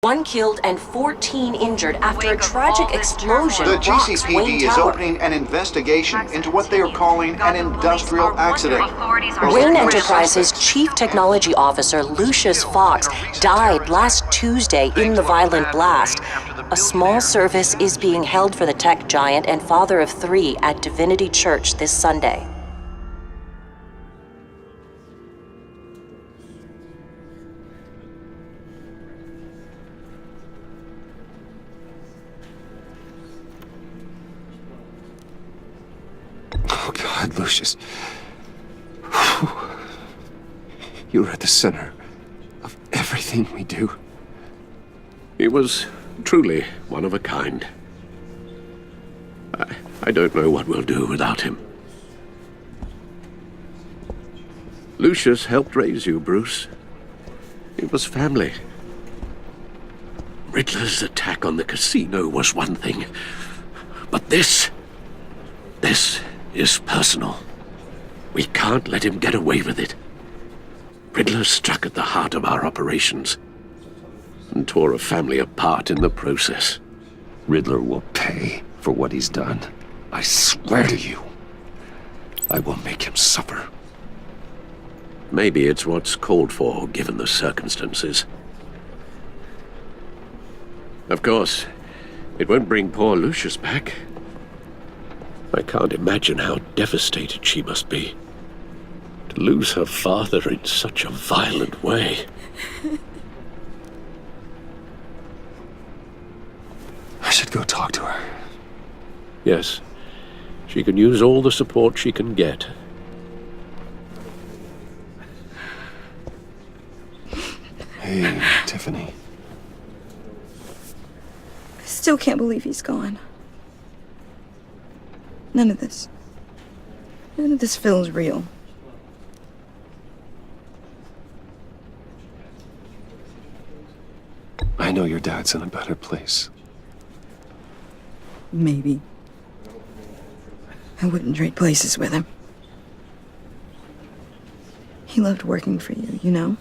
1 killed and 14 injured after a tragic explosion The rocks GCPD Wayne is Tower. opening an investigation into what they are calling an industrial accident. Wayne Enterprises' Chief Technology Officer Lucius Fox died last Tuesday in the violent blast. A small service is being held for the tech giant and father of 3 at Divinity Church this Sunday. Oh, God, Lucius. You were at the center of everything we do. He was truly one of a kind. I don't know what we'll do without him. Lucius helped raise you, Bruce. It was family. Riddler's attack on the casino was one thing, but this is personal. We can't let him get away with it. Riddler struck at the heart of our operations and tore a family apart in the process. Riddler will pay for what he's done. I swear to you, I will make him suffer. Maybe it's what's called for, given the circumstances. Of course, it won't bring poor Lucius back. I can't imagine how devastated she must be. To lose her father in such a violent way. I should go talk to her. Yes, she can use all the support she can get. Hey, Tiffany. I still can't believe he's gone. None of this feels real. I know your dad's in a better place. Maybe. I wouldn't trade places with him. He loved working for you, you know?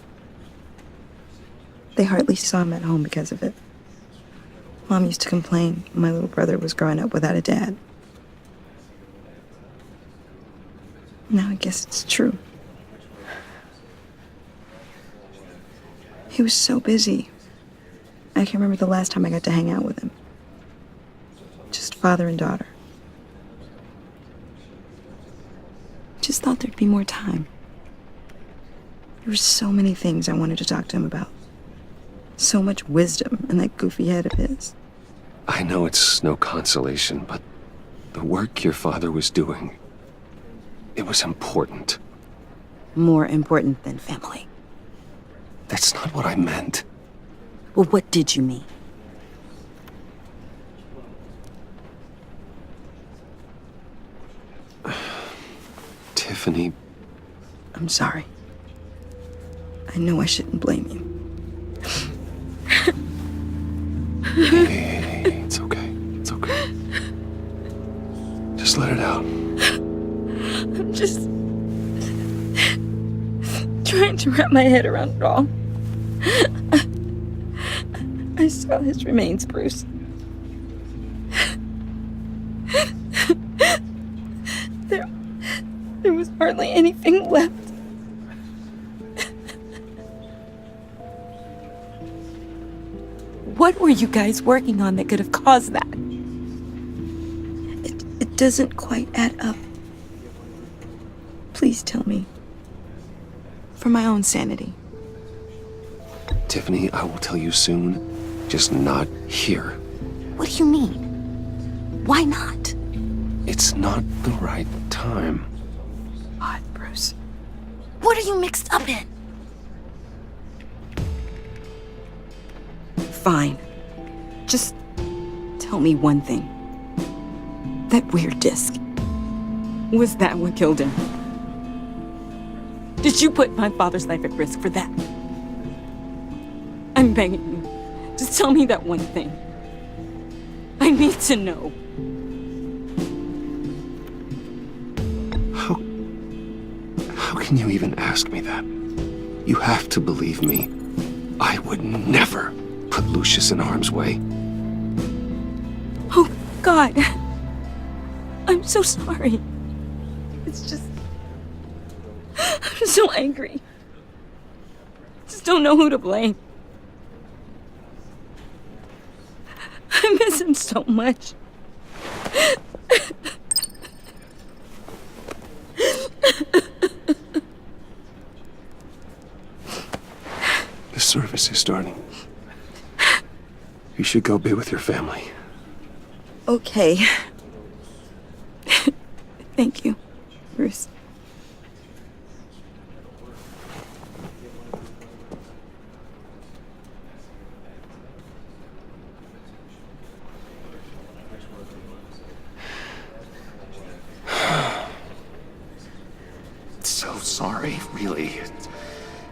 They hardly saw him at home because of it. Mom used to complain my little brother was growing up without a dad. Now I guess it's true. He was so busy. I can't remember the last time I got to hang out with him. Just father and daughter. Just thought there'd be more time. There were so many things I wanted to talk to him about. So much wisdom in that goofy head of his. I know it's no consolation, but the work your father was doing, it was important. More important than family. That's not what I meant. Well, what did you mean? Tiffany. I'm sorry. I know I shouldn't blame you. Hey, it's okay. It's okay. Just let it out. I'm just trying to wrap my head around it all. I saw his remains, Bruce. There was hardly anything left. What were you guys working on that could have caused that? It doesn't quite add up. Please tell me. For my own sanity. Tiffany, I will tell you soon. Just not here. What do you mean? Why not? It's not the right time. God, Bruce. What are you mixed up in? Fine. Just tell me one thing. That weird disc. Was that what killed him? Did you put my father's life at risk for that? I'm begging you. Just tell me that one thing. I need to know. How can you even ask me that? You have to believe me. I would never put Lucius in harm's way. Oh, God. I'm so sorry. It's just... I'm so angry. Just don't know who to blame. I miss him so much. The service is starting. You should go be with your family. Okay. Thank you, Bruce. So sorry, really.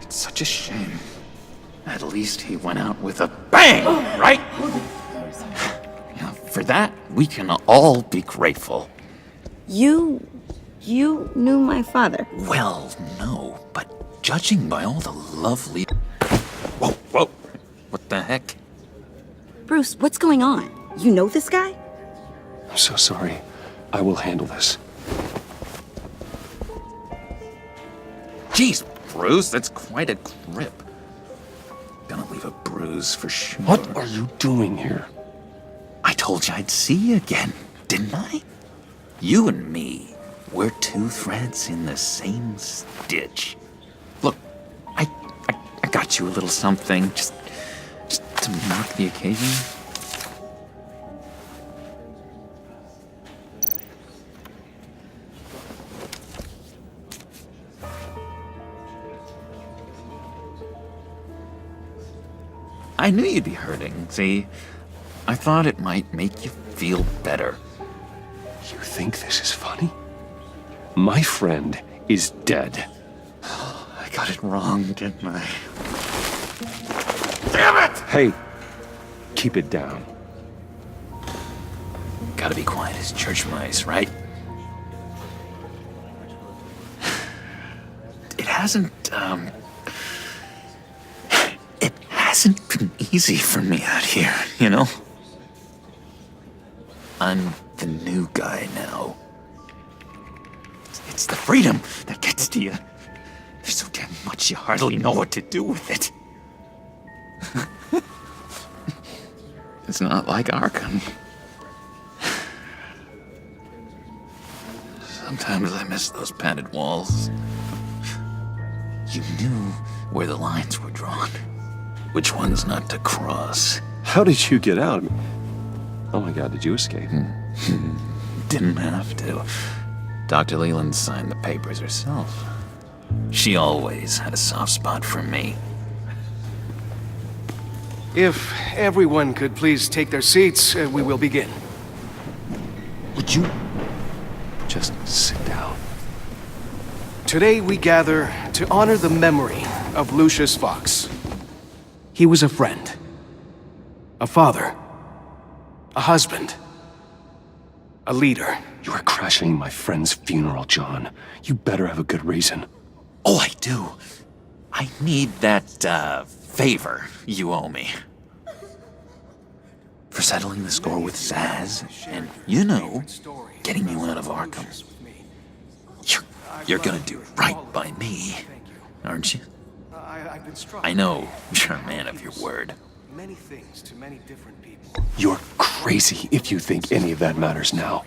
It's such a shame. At least he went out with a bang, right? Now, for that, we can all be grateful. You knew my father. Well, no, but judging by all the lovely... Whoa, whoa. What the heck? Bruce, what's going on? You know this guy? I'm so sorry. I will handle this. Jeez, Bruce, that's quite a grip. Gonna leave a bruise for sure. What are you doing here? I told you I'd see you again, didn't I? You and me, we're two threads in the same stitch. Look, I got you a little something, just to mark the occasion. I knew you'd be hurting, see? I thought it might make you feel better. You think this is funny? My friend is dead. I got it wrong, didn't I? Damn it! Hey, keep it down. Gotta be quiet as church mice, right? It hasn't been easy for me out here, you know? I'm the new guy now. It's the freedom that gets to you. There's so damn much you hardly know what to do with it. It's not like Arkham. Sometimes I miss those padded walls. You knew where the lines were drawn. Which ones not to cross. How did you get out? Oh my God, did you escape? Didn't have to. Dr. Leland signed the papers herself. She always had a soft spot for me. If everyone could please take their seats, we will begin. Would you just sit down? Today we gather to honor the memory of Lucius Fox. He was a friend, a father, a husband, a leader. You are crashing my friend's funeral, John. You better have a good reason. Oh, I do. I need that, favor you owe me. For settling the score with Zaz, and, you know, getting you out of Arkham. You're gonna do right by me, aren't you? I know you're a man of your word. Many things to many different people. You're crazy if you think any of that matters now.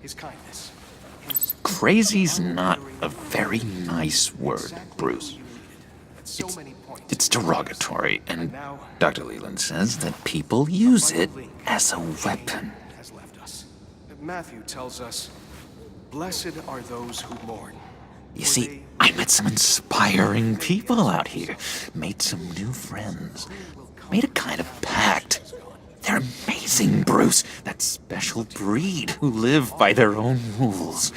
His kindness. Crazy's not a very nice word, Bruce. It's derogatory, and Dr. Leland says that people use it as a weapon. Has left us. Matthew tells us, "Blessed are those who mourn." You see, I met some inspiring people out here, made some new friends, made a kind of pact. They're amazing, Bruce, that special breed who live by their own rules.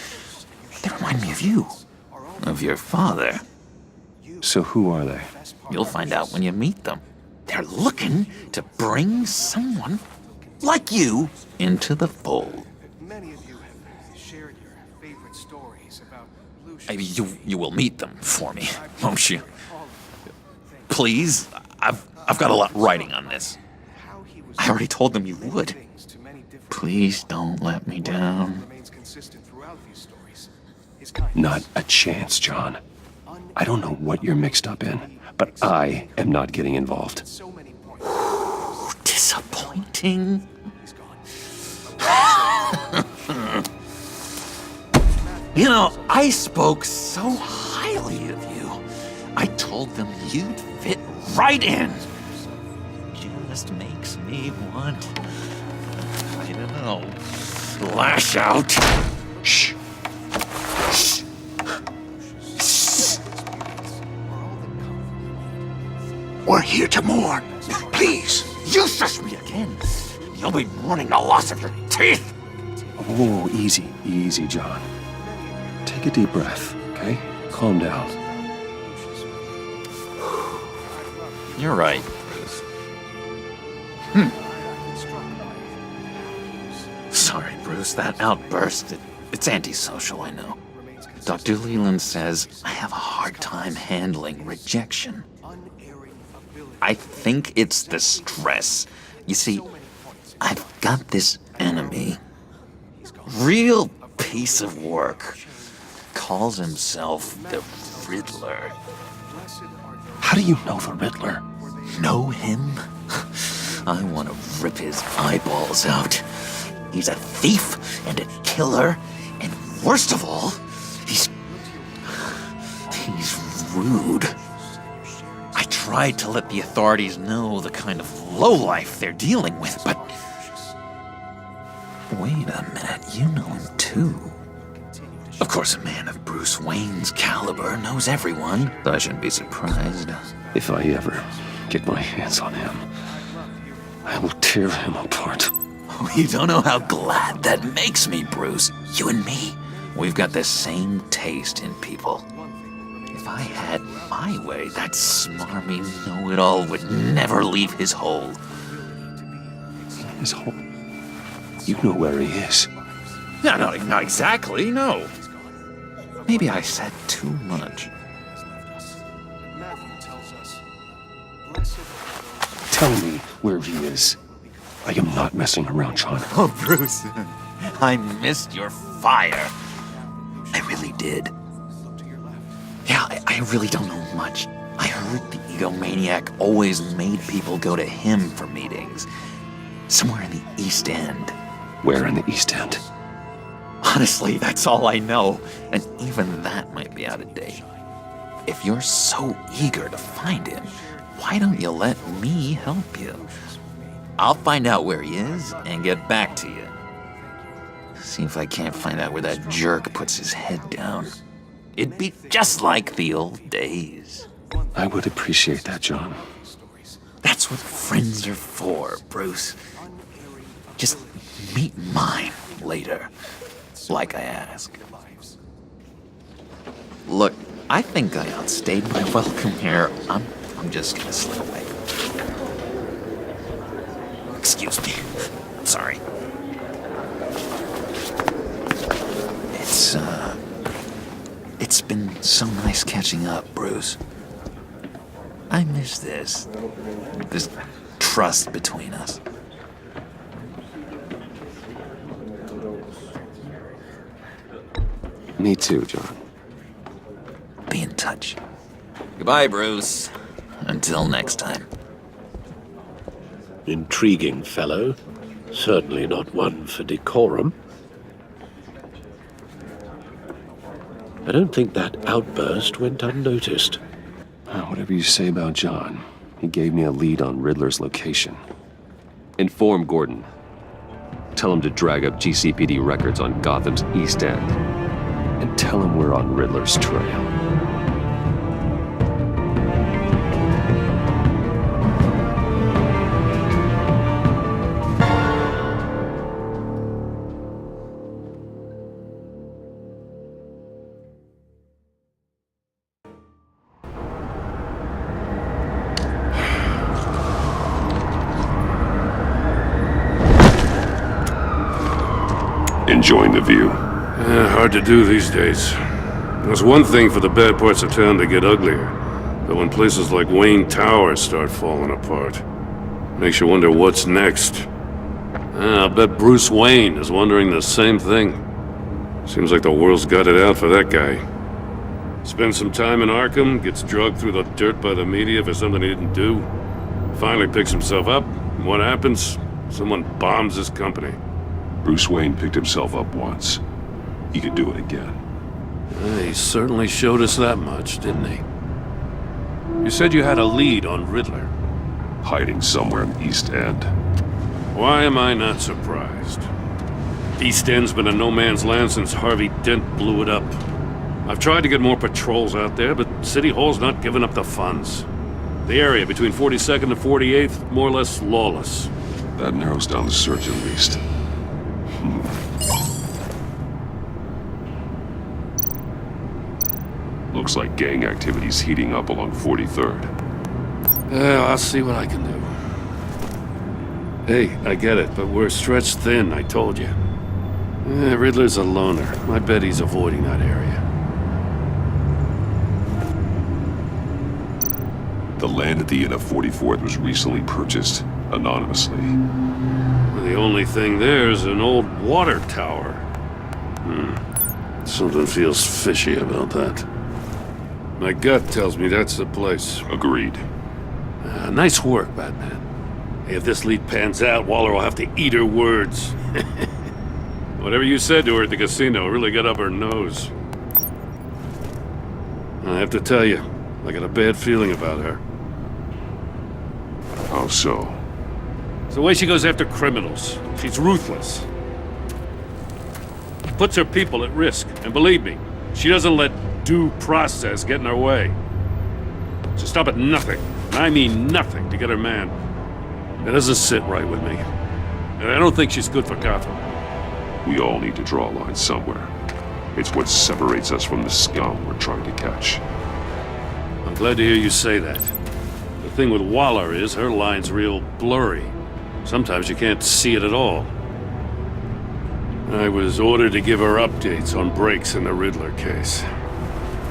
They remind me of you, of your father. So who are they? You'll find out when you meet them. They're looking to bring someone like you into the fold. Many of you have shared your favorite stories about Lucius. You will meet them for me, won't you? Please, I've got a lot riding on this. I already told them you would. Please don't let me down. Not a chance, John. I don't know what you're mixed up in, but I am not getting involved. Disappointing. You know, I spoke so highly of you. I told them you'd fit right in. Just makes me want, I don't know, lash out. Shh. We're here to mourn. Please, you shush me again. You'll be mourning the loss of your teeth. Oh, easy, easy, John. Take a deep breath, okay? Calm down. You're right. Sorry, Bruce, that outburst, it's antisocial, I know. Dr. Leland says I have a hard time handling rejection. I think it's the stress. You see, I've got this enemy. Real piece of work. Calls himself the Riddler. How do you know the Riddler? Know him? I want to rip his eyeballs out. He's a thief and a killer, and worst of all, he's rude. I tried to let the authorities know the kind of lowlife they're dealing with, but... Wait a minute, you know him too. Of course, a man of Bruce Wayne's caliber knows everyone, so I shouldn't be surprised. If I ever get my hands on him, I will tear him apart. You don't know how glad that makes me, Bruce. You and me, we've got the same taste in people. If I had my way, that smarmy know-it-all would never leave his hole. His hole? You know where he is. No, not exactly, no. Maybe I said too much. Tell me where he is. I am not messing around, John. Oh, Bruce, I missed your fire. I really did. Yeah, I really don't know much. I heard the egomaniac always made people go to him for meetings. Somewhere in the East End. Where in the East End? Honestly, that's all I know, and even that might be out of date. If you're so eager to find him, why don't you let me help you? I'll find out where he is and get back to you. See if I can't find out where that jerk puts his head down. It'd be just like the old days. I would appreciate that, John. That's what friends are for, Bruce. Just meet mine later, like I asked. Look, I think I outstayed my welcome here. I'm just gonna slip away. Excuse me. I'm sorry. It's been so nice catching up, Bruce. I miss this trust between us. Me too, John. Be in touch. Goodbye, Bruce. Until next time. Intriguing fellow. Certainly not one for decorum. I don't think that outburst went unnoticed. Whatever you say about John, he gave me a lead on Riddler's location. Inform Gordon. Tell him to drag up GCPD records on Gotham's East End. And tell him we're on Riddler's trail. Enjoying the view? Hard to do these days. It's one thing for the bad parts of town to get uglier, but when places like Wayne Tower start falling apart, Makes you wonder what's next. I'll bet Bruce Wayne is wondering the same thing. Seems like the world's got it out for that guy. Spends some time in Arkham, gets drugged through the dirt by the media for something he didn't do. Finally picks himself up, and what happens? Someone bombs his company. Bruce Wayne picked himself up once. He could do it again. He certainly showed us that much, didn't he? You said you had a lead on Riddler. Hiding somewhere in the East End. Why am I not surprised? East End's been a no-man's land since Harvey Dent blew it up. I've tried to get more patrols out there, but City Hall's not giving up the funds. The area between 42nd and 48th, more or less lawless. That narrows down the search at least. Looks like gang activity's heating up along 43rd. Yeah, I'll see what I can do. Hey, I get it, but we're stretched thin, I told you. Riddler's a loner. I bet he's avoiding that area. The land at the end of 44th was recently purchased, anonymously. The only thing there is an old water tower. Something feels fishy about that. My gut tells me that's the place. Agreed. Nice work, Batman. Hey, if this lead pans out, Waller will have to eat her words. Whatever you said to her at the casino really got up her nose. I have to tell you, I got a bad feeling about her. How so? It's the way she goes after criminals. She's ruthless. Puts her people at risk, and believe me, she doesn't let due process get in her way. She'll stop at nothing, and I mean nothing, to get her man. It doesn't sit right with me. And I don't think she's good for Gotham. We all need to draw a line somewhere. It's what separates us from the scum we're trying to catch. I'm glad to hear you say that. The thing with Waller is her line's real blurry. Sometimes you can't see it at all. I was ordered to give her updates on breaks in the Riddler case.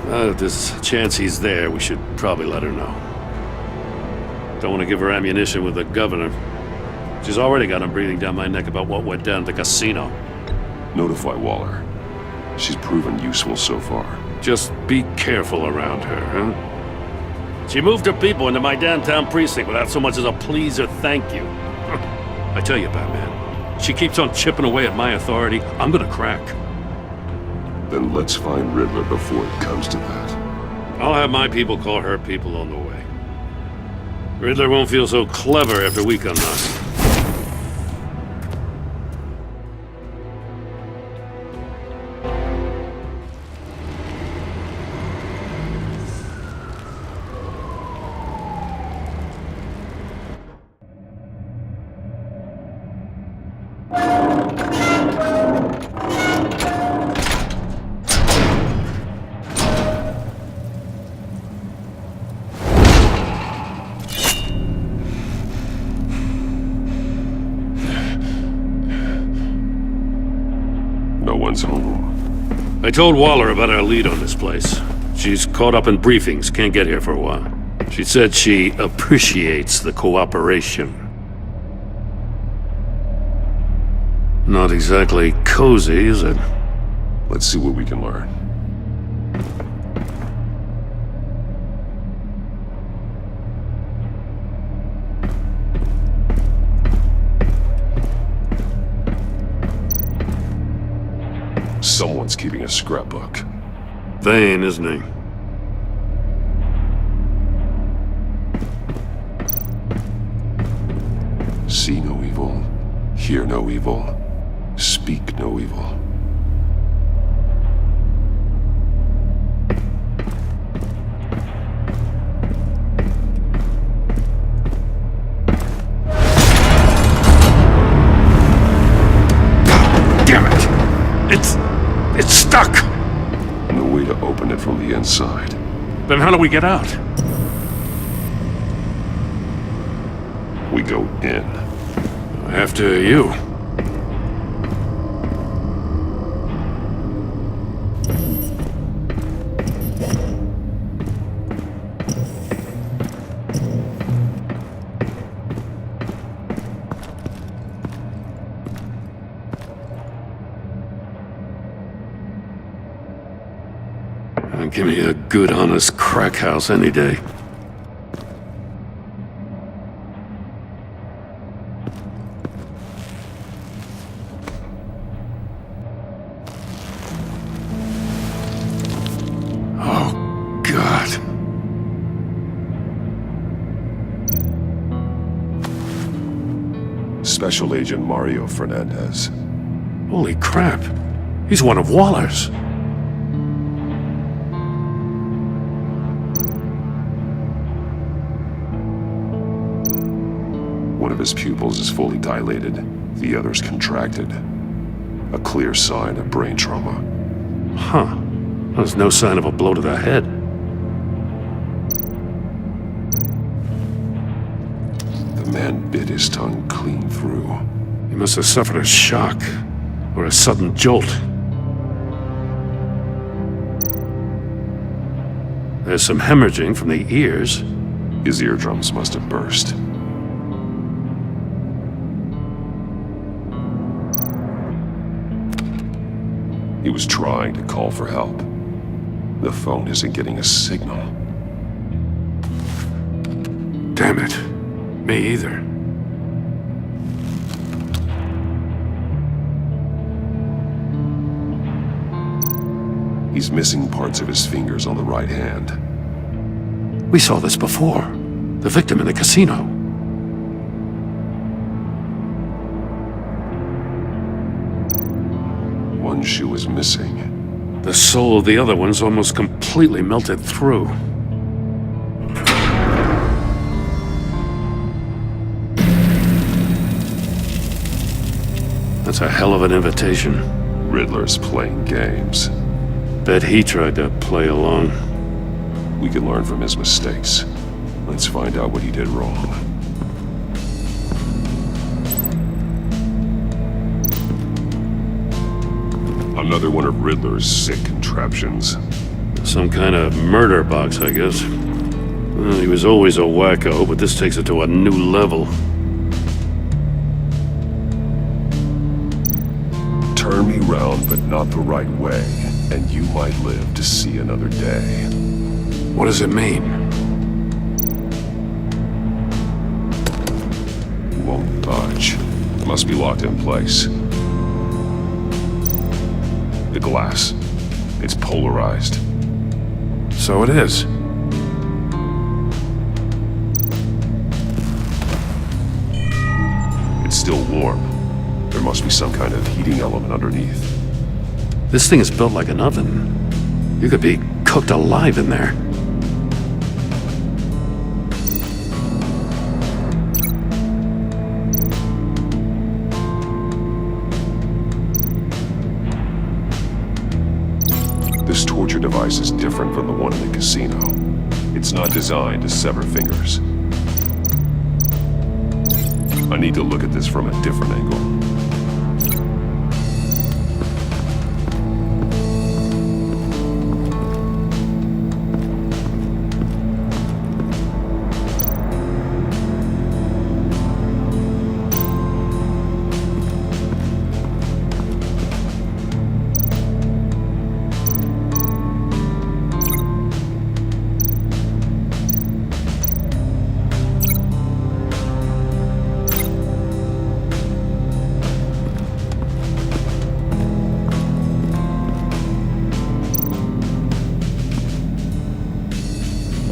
If there's a chance he's there, we should probably let her know. Don't want to give her ammunition with the governor. She's already got him breathing down my neck about what went down at the casino. Notify Waller. She's proven useful so far. Just be careful around her, huh? She moved her people into my downtown precinct without so much as a please or thank you. I tell you, Batman, she keeps on chipping away at my authority, I'm gonna crack. Then let's find Riddler before it comes to that. I'll have my people call her people on the way. Riddler won't feel so clever after we come knocking. Home. I told Waller about our lead on this place. She's caught up in briefings, can't get here for a while. She said she appreciates the cooperation. Not exactly cozy, is it? Let's see what we can learn. Someone's keeping a scrapbook. Vain, isn't he? See no evil, hear no evil, speak no evil. Damn it! It's stuck! No way to open it from the inside. Then how do we get out? We go in. After you. Give me a good, honest crack house any day. Oh, God. Special Agent Mario Fernandez. Holy crap. He's one of Waller's. One of his pupils is fully dilated, the other's contracted. A clear sign of brain trauma. Huh. There's no sign of a blow to the head. The man bit his tongue clean through. He must have suffered a shock, or a sudden jolt. There's some hemorrhaging from the ears. His eardrums must have burst. He was trying to call for help. The phone isn't getting a signal. Damn it. Me either. He's missing parts of his fingers on the right hand. We saw this before. The victim in the casino. One shoe is missing. The sole of the other one's almost completely melted through. That's a hell of an invitation. Riddler's playing games. Bet he tried to play along. We can learn from his mistakes. Let's find out what he did wrong. Another one of Riddler's sick contraptions. Some kind of murder box, I guess. Well, he was always a wacko, but this takes it to a new level. Turn me round, but not the right way, and you might live to see another day. What does it mean? Won't budge. Must be locked in place. The glass. It's polarized. So it is. It's still warm. There must be some kind of heating element underneath. This thing is built like an oven. You could be cooked alive in there. This torture device is different from the one in the casino. It's not designed to sever fingers. I need to look at this from a different angle.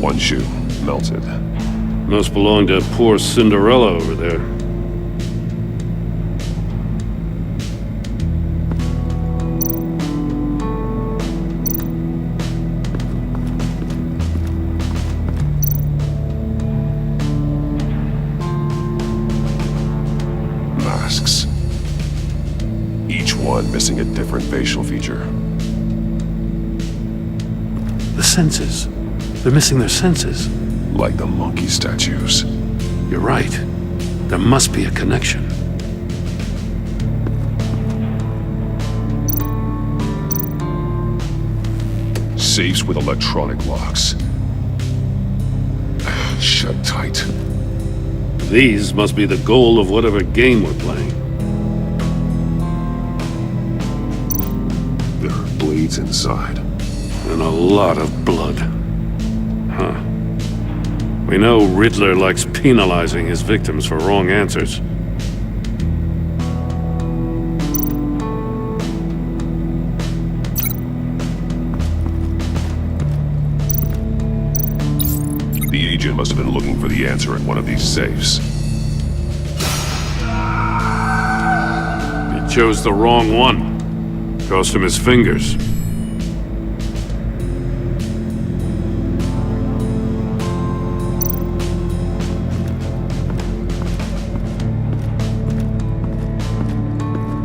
One shoe, melted. Must belong to poor Cinderella over there. Masks. Each one missing a different facial feature. The senses. They're missing their senses. Like the monkey statues. You're right. There must be a connection. Safes with electronic locks. Shut tight. These must be the goal of whatever game we're playing. There are blades inside. And a lot of blood. Huh. We know Riddler likes penalizing his victims for wrong answers. The agent must have been looking for the answer in one of these safes. He chose the wrong one. Cost him his fingers.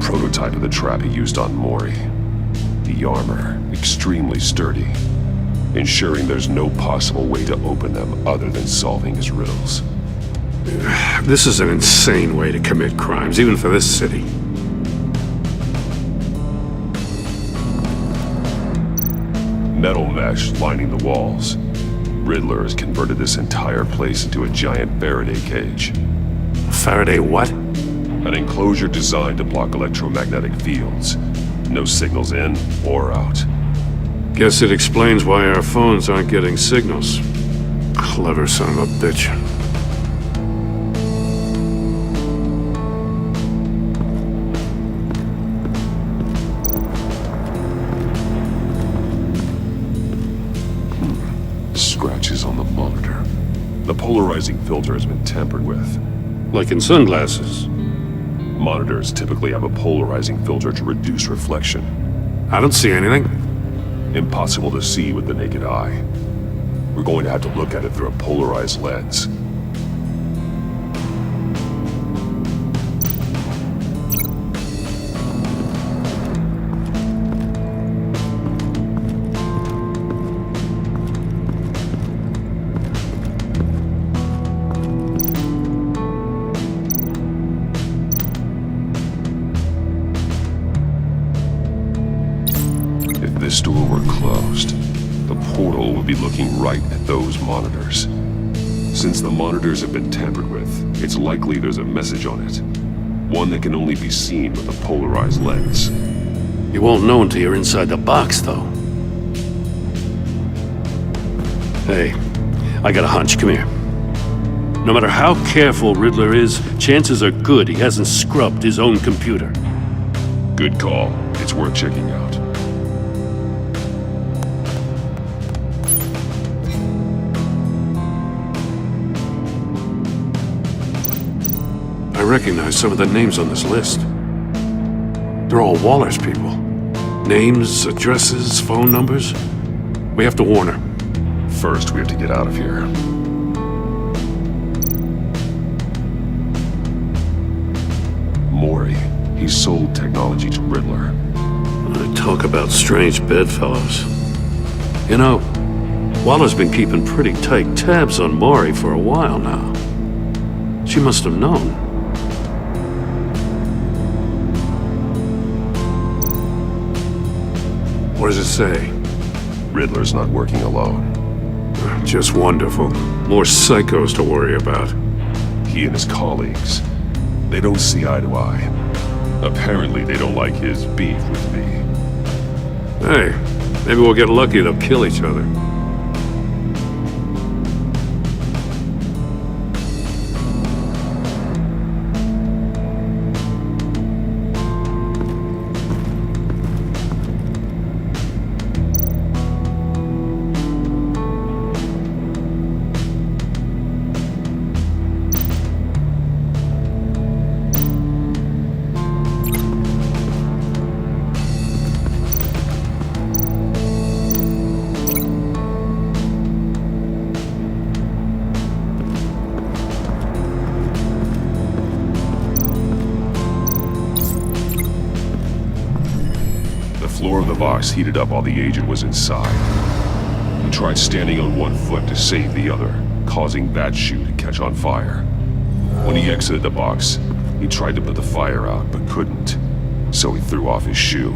Prototype of the trap he used on Mori. The armor, extremely sturdy, ensuring there's no possible way to open them other than solving his riddles. This is an insane way to commit crimes, even for this city. Metal mesh lining the walls. Riddler has converted this entire place into a giant Faraday cage. Faraday what? An enclosure designed to block electromagnetic fields. No signals in or out. Guess it explains why our phones aren't getting signals. Clever son of a bitch. Scratches on the monitor. The polarizing filter has been tampered with. Like in sunglasses. Monitors typically have a polarizing filter to reduce reflection. I don't see anything. Impossible to see with the naked eye. We're going to have to look at it through a polarized lens. If this door were closed, the portal would be looking right at those monitors. Since the monitors have been tampered with, it's likely there's a message on it. One that can only be seen with a polarized lens. You won't know until you're inside the box, though. Hey, I got a hunch. Come here. No matter how careful Riddler is, chances are good he hasn't scrubbed his own computer. Good call. It's worth checking out. I recognize some of the names on this list. They're all Waller's people. Names, addresses, phone numbers. We have to warn her. First, we have to get out of here. Mori. He sold technology to Riddler. Talk about strange bedfellows. You know, Waller's been keeping pretty tight tabs on Mori for a while now. She must have known. What does it say? Riddler's not working alone. Just wonderful. More psychos to worry about. He and his colleagues, they don't see eye to eye. Apparently they don't like his beef with me. Hey, maybe we'll get lucky to kill each other. The floor of the box heated up while the agent was inside. He tried standing on one foot to save the other, causing that shoe to catch on fire. When he exited the box, he tried to put the fire out, but couldn't, so he threw off his shoe.